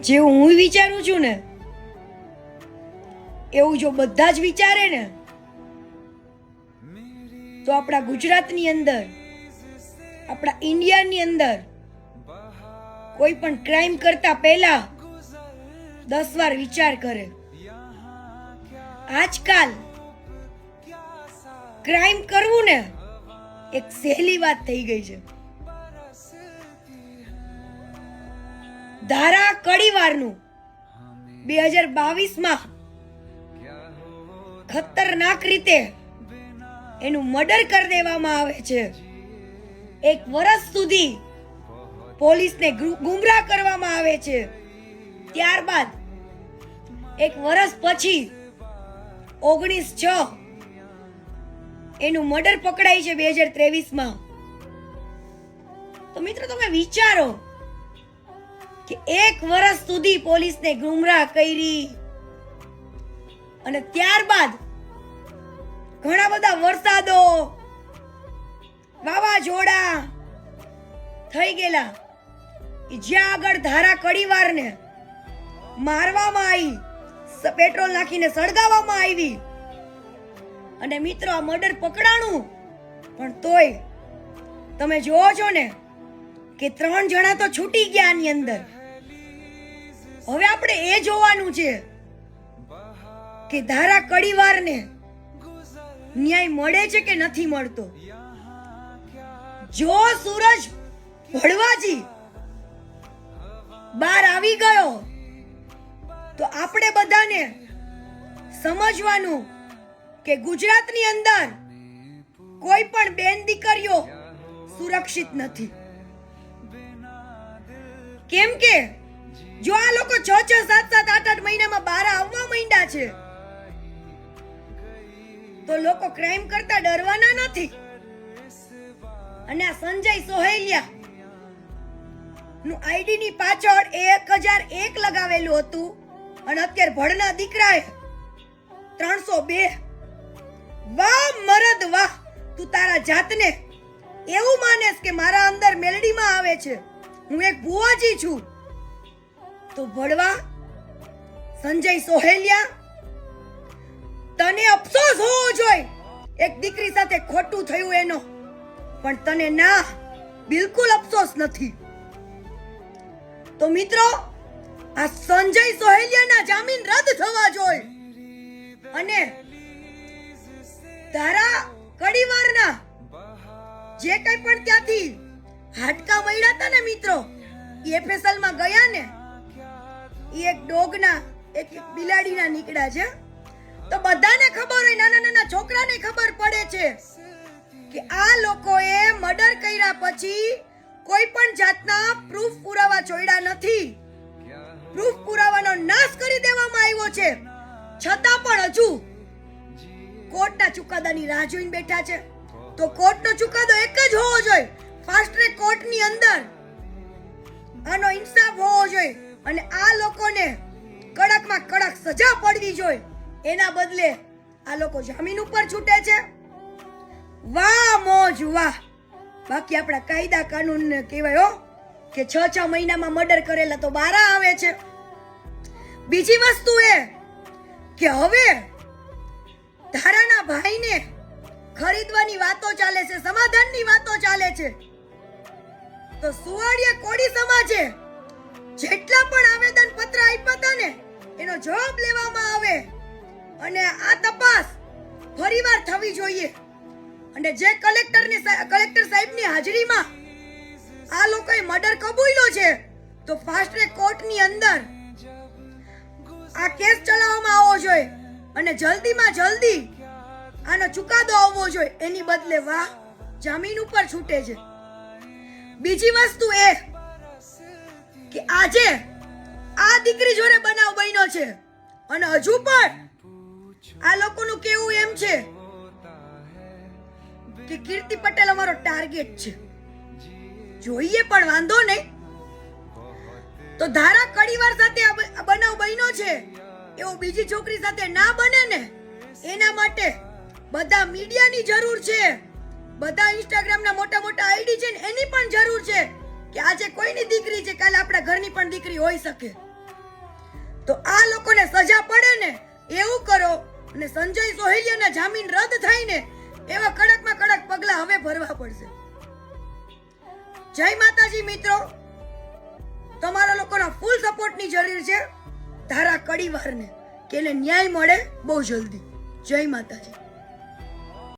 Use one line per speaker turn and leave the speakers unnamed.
જેવું હું વિચારું છું ને એવું જો બધા જ વિચારે ને તો આપણા ગુજરાતની અંદર, આપણા ઇન્ડિયાની અંદર કોઈ પણ ક્રાઇમ કરતા પહેલા 10 વાર વિચાર કરે. આજકાલ ક્રાઇમ કરવું ને એક સહેલી વાત થઈ ગઈ છે. ધારા કડીવારનું 2022માં ખતરનાક રીતે એનું મર્ડર કરી દેવામાં આવે છે. 1 વર્ષ સુધી પોલીસને ગુમરાહ કરવામાં આવે છે. ત્યારબાદ 1 વર્ષ પછી 19/6 એનું મર્ડર પકડાય છે 2023માં. તો મિત્રો તમે વિચારો કે 1 વર્ષ સુધી પોલીસને ગુમરાહ કરી અને ત્યારબાદ ઘણા બધા વરસાદો, વાવાઝોડા થઈ ગયેલા, જ્યાં આગળ ધારા કડીવારને મારવામાં આવી, પેટ્રોલ નાખીને સળગાવવામાં આવી અને મિત્રો આ મર્ડર પકડાણું. પણ તોય તમે જોવો છો ને કે 3 જણા તો છૂટી ગયા આની અંદર. હવે આપણે એ જોવાનું છે કે ધારા કડીવારને ન્યાય મળે છે કે નથી મળતો. જો સૂરજ ભડવાજી બહાર આવી ગયો તો આપણે બધાને સમજવાનું કે ગુજરાતની અંદર કોઈ પણ બેન દીકરીઓ સુરક્ષિત નથી. કેમ કે જો આ લોકો 6, 7, 8 મહિનામાં બહાર આવવા માંડ્યા છે તો લોકો ક્રાઇમ કરતા ડરવાના નથી. અને આ સંજય સોહેલિયા નું આઈડી ની પાછળ 1001 લગાવેલું હતું અને અત્યારે ભડના દીકરાએ 302. વાહ મરદ વાહ, તું તારા જાતને એવું માનેસ કે મારા અંદર મેલડીમાં આવે છે, હું એક ભુવાજી છું. તો ભડવા સંજય સોહેલિયા, તને અફસોસ હોવો જોઈએ એક દીકરી સાથે ખોટું થયું એનો, પણ તને ના, બિલકુલ અફસોસ નથી. તો મિત્રો આ સંજય સોહેલિયાના જામીન રદ થવા જોઈએ અને ધારા કડીવારના જે કઈ પણ ત્યાંથી હાડકા મળ્યા હતા ને મિત્રો, એફએસએલ માં ગયા ને, એ એક ડોગના એક બિલાડીના નીકળ્યા છે. તો બધાને ખબર હોય, નાના નાના છોકરાને ખબર પડે છે કે આ લોકોએ મર્ડર કર્યા પછી કોઈ પણ જાતના પ્રૂફ પુરાવા છોડ્યા નથી. પ્રૂફ પુરાવાનો નાશ કરી દેવામાં આવ્યો છે. છતાં પણ હજુ કોર્ટના ચુકાદાની રાહ જોઈને બેઠા છે. તો કોર્ટનો ચુકાદો એક જ હોવો જોઈએ, ફાસ્ટ ટ્રેક કોર્ટની અંદર આનો ઇન્સાફ હોવો જોઈએ અને આ લોકોને કડકમાં કડક સજા પડવી જોઈએ. એના બદલે આ લોકો જામીન ઉપર છૂટે છે. વાહ મોજ વાહ. બાકી આપણા કાયદા કાનૂન ને કહેવાય કે 6 મહિનામાં મર્ડર કરેલા તો બહાર આવે છે. બીજી વસ્તુ એ કે હવે ધારાના ભાઈને ખરીદવાની વાતો ચાલે છે, સમાધાનની વાતો ચાલે છે. તો સુવાડિયા કોડી સમાજે જેટલા પણ આવેદન પત્ર આપ્યા હતા ને એનો જવાબ લેવામાં આવે અને આ તપાસ ફરીવાર થવી જોઈએ. અને જે કલેક્ટર સાહેબની હાજરીમાં આ લોકોએ મર્ડર કબૂલ્યો છે તો ફાસ્ટ ટ્રેક કોર્ટની અંદર આ કેસ ચલાવવામાં આવવો જોઈએ અને જલ્દીમાં જલ્દી આનો ચુકાદો આવવો જોઈએ. એની બદલે વાહ, જામીન ઉપર છૂટે છે. બીજી વસ્તુ એ કે આજે આ દીકરી જોડે બનાવ બન્યો છે અને હજુ પણ આ લોકોનું કેવું એમ છે કે કીર્તિ પટેલ અમારો ટાર્ગેટ છે. જોઈએ પણ વાંધો નહીં. તો ધારા કડીવાર સાથે આ બનાવ બન્યો છે એવો બીજી છોકરી સાથે ના બને ને, એના માટે બધા મીડિયાની જરૂર છે. બધા ઇન્સ્ટાગ્રામના મોટા મોટા આઈડી છે ને એની પણ જરૂર છે કે આજે કોઈની દીકરી છે, કાલે આપણા ઘરની પણ દીકરી હોઈ શકે. તો આ લોકોને સજા પડે ને એવું કરો, અને સંજય સોહિલિયાના જામીન રદ થાય ને એવા કડકમાં કડક પગલા હવે ભરવા પડશે. જય માતાજી મિત્રો, તમારા લોકોના ફૂલ સપોર્ટની જરૂર છે ધારા કડીવારને, કે એને ન્યાય મળે બહુ જલ્દી. જય માતાજી.